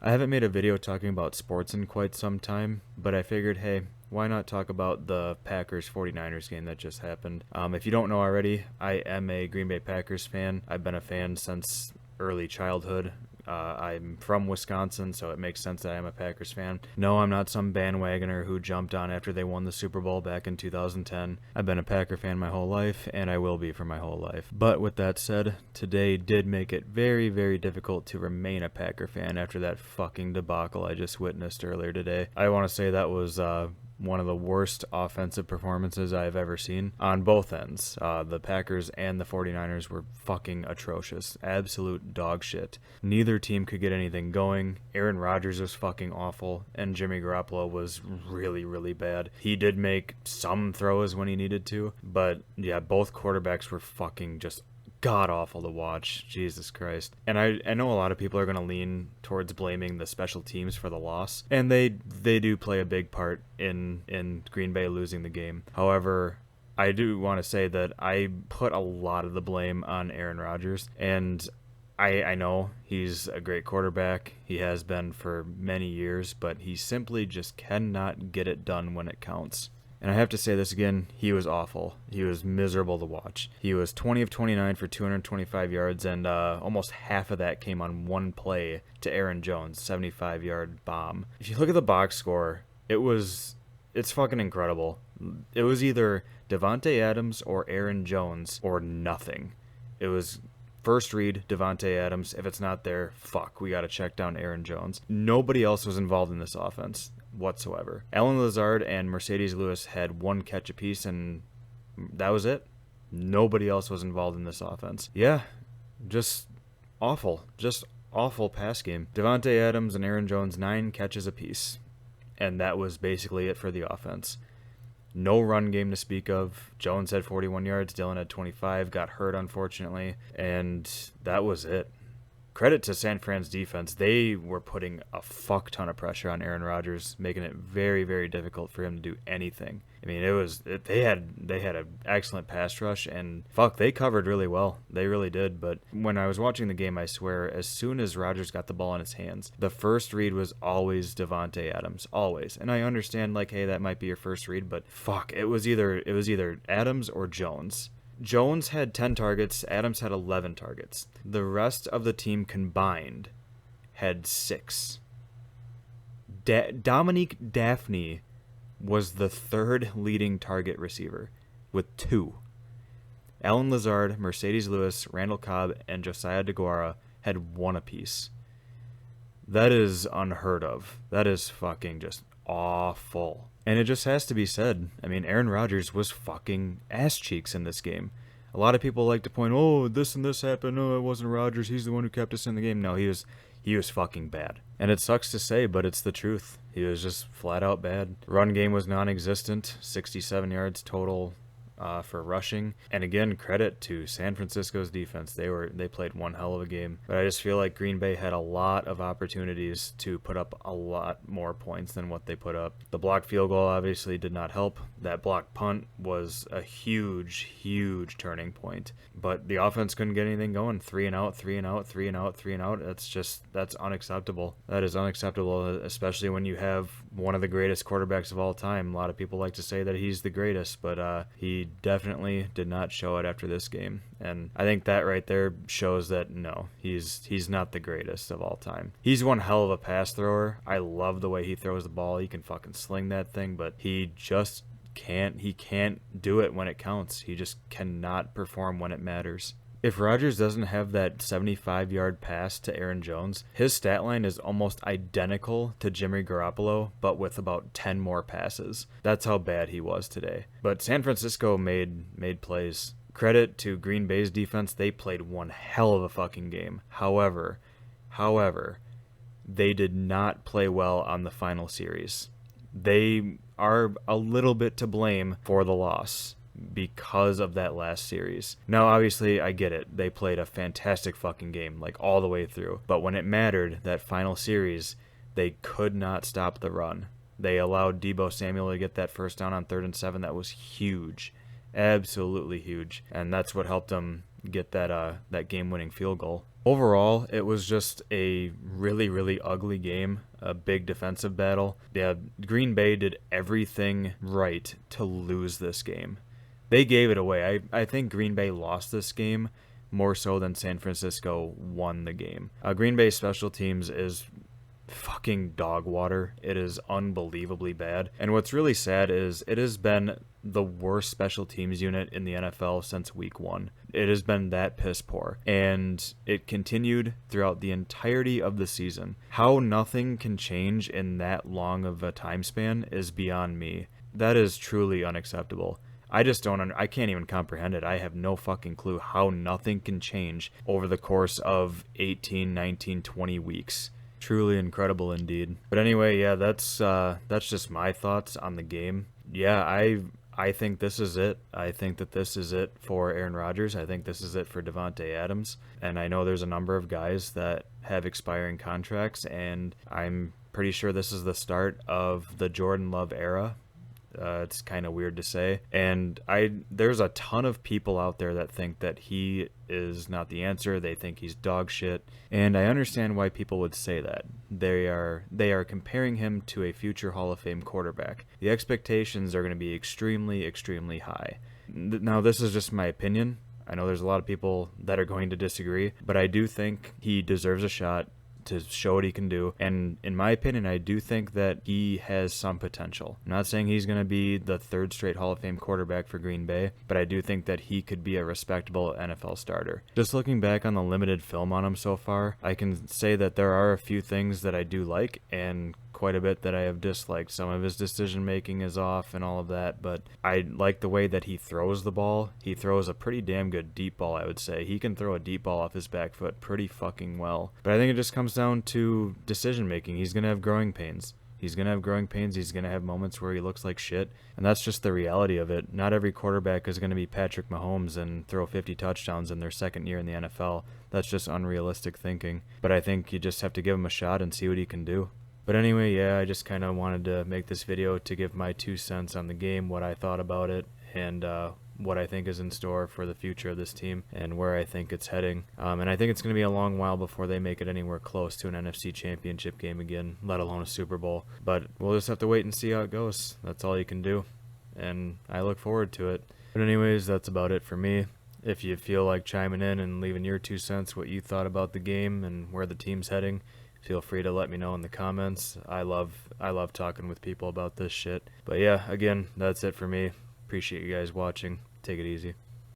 I haven't made a video talking about sports in quite some time, but I figured, hey, why not talk about the Packers 49ers game that just happened? If you don't know already, I am a Green Bay Packers fan. I've been a fan since early childhood. I'm from Wisconsin, so it makes sense that I'm a Packers fan. No, I'm not some bandwagoner who jumped on after they won the Super Bowl back in 2010. I've been a Packer fan my whole life, and I will be for my whole life. But with that said, today did make it very, very difficult to remain a Packer fan after that fucking debacle I just witnessed earlier today. I want to say that was one of the worst offensive performances I've ever seen on both ends. The Packers and the 49ers were fucking atrocious. Absolute dog shit. Neither team could get anything going. Aaron Rodgers was fucking awful, and Jimmy Garoppolo was really, really bad. He did make some throws when he needed to, but yeah, both quarterbacks were fucking just god awful to watch. Jesus Christ. And I know a lot of people are going to lean towards blaming the special teams for the loss, and they do play a big part in Green Bay losing the game. However, I do want to say that I put a lot of the blame on Aaron Rodgers, and I know he's a great quarterback. He has been for many years, but he simply just cannot get it done when it counts. And I have to say this again, he was awful. He was miserable to watch. He was 20 of 29 for 225 yards, and almost half of that came on one play to Aaron Jones, 75-yard bomb. If you look at the box score, it's fucking incredible. It was either Devontae Adams or Aaron Jones or nothing. It was first read, Devontae Adams. If it's not there, fuck, we got to check down Aaron Jones. Nobody else was involved in this offense whatsoever. Allen Lazard and Mercedes Lewis had one catch apiece, and that was it. Nobody else was involved in this offense. Yeah, just awful. Just awful pass game. Devontae Adams and Aaron Jones, 9 catches apiece. And that was basically it for the offense. No run game to speak of. Jones had 41 yards, Dillon had 25, got hurt unfortunately, and that was it. Credit to San Fran's defense. They were putting a fuck ton of pressure on Aaron Rodgers, making it very, very difficult for him to do anything. I mean, they had an excellent pass rush, and fuck, they covered really well. They really did. But when I was watching the game, I swear, as soon as Rodgers got the ball in his hands, the first read was always Devontae Adams, always. And I understand, like, hey, that might be your first read, but fuck, it was either Adams or Jones. Jones had 10 targets, Adams had 11 targets. The rest of the team combined had 6. Dominique Daphne was the third leading target receiver with 2. Allen Lazard, Mercedes Lewis, Randall Cobb, and Josiah DeGuara had 1 apiece. That is unheard of. That is fucking just awful. And it just has to be said. I mean, Aaron Rodgers was fucking ass cheeks in this game. A lot of people like to point, oh, this and this happened. Oh, it wasn't Rodgers. He's the one who kept us in the game. No, he was fucking bad. And it sucks to say, but it's the truth. He was just flat out bad. Run game was non-existent. 67 yards total for rushing. And again, credit to San Francisco's defense. They played one hell of a game. But I just feel like Green Bay had a lot of opportunities to put up a lot more points than what they put up. The blocked field goal obviously did not help. That blocked punt was a huge, huge turning point. But the offense couldn't get anything going. 3 and out, 3 and out, 3 and out, 3 and out. That's unacceptable. That is unacceptable, especially when you have one of the greatest quarterbacks of all time. A lot of people like to say that he's the greatest, but he definitely did not show it after this game. And I think that right there shows that no, he's not the greatest of all time. He's one hell of a pass thrower. I love the way he throws the ball. He can fucking sling that thing, but he can't do it when it counts. He just cannot perform when it matters. If Rodgers doesn't have that 75-yard pass to Aaron Jones, his stat line is almost identical to Jimmy Garoppolo, but with about 10 more passes. That's how bad he was today. But San Francisco made plays. Credit to Green Bay's defense. They played one hell of a fucking game. However, they did not play well on the final series. They are a little bit to blame for the loss because of that last series. Now, obviously, I get it. They played a fantastic fucking game, like all the way through. But when it mattered, that final series, they could not stop the run. They allowed Deebo Samuel to get that first down on 3rd and 7. That was huge. Absolutely huge. And that's what helped them get that game-winning field goal. Overall, it was just a really, really ugly game, a big defensive battle. Yeah, Green Bay did everything right to lose this game. They gave it away. I think Green Bay lost this game more so than San Francisco won the game. Green Bay's special teams is fucking dog water. It is unbelievably bad. And what's really sad is it has been the worst special teams unit in the NFL since week 1. It has been that piss poor. And it continued throughout the entirety of the season. How nothing can change in that long of a time span is beyond me. That is truly unacceptable. I just I can't even comprehend it. I have no fucking clue how nothing can change over the course of 18, 19, 20 weeks. Truly incredible indeed. But anyway, yeah, that's just my thoughts on the game. Yeah, I think this is it. I think that this is it for Aaron Rodgers. I think this is it for Davante Adams. And I know there's a number of guys that have expiring contracts, and I'm pretty sure this is the start of the Jordan Love era. It's kind of weird to say. And there's a ton of people out there that think that he is not the answer. They think he's dog shit. And I understand why people would say that. They are comparing him to a future Hall of Fame quarterback. The expectations are going to be extremely, extremely high. Now, this is just my opinion. I know there's a lot of people that are going to disagree, but I do think he deserves a shot to show what he can do. And in my opinion, I do think that he has some potential. I'm not saying he's going to be the third straight Hall of Fame quarterback for Green Bay, but I do think that he could be a respectable NFL starter. Just looking back on the limited film on him so far, I can say that there are a few things that I do like and quite a bit that I have disliked. Some of his decision making is off and all of that, but I like the way that he throws the ball. He throws a pretty damn good deep ball, I would say. He can throw a deep ball off his back foot pretty fucking well. But I think it just comes down to decision making. He's going to have growing pains. He's going to have moments where he looks like shit, and that's just the reality of it. Not every quarterback is going to be Patrick Mahomes and throw 50 touchdowns in their second year in the NFL. That's just unrealistic thinking. But I think you just have to give him a shot and see what he can do. But anyway, yeah, I just kind of wanted to make this video to give my 2 cents on the game, what I thought about it, and what I think is in store for the future of this team and where I think it's heading. And I think it's going to be a long while before they make it anywhere close to an NFC Championship game again, let alone a Super Bowl. But we'll just have to wait and see how it goes. That's all you can do, and I look forward to it. But anyways, that's about it for me. If you feel like chiming in and leaving your 2 cents, what you thought about the game and where the team's heading, feel free to let me know in the comments. I love talking with people about this shit. But yeah, again, that's it for me. Appreciate you guys watching. Take it easy.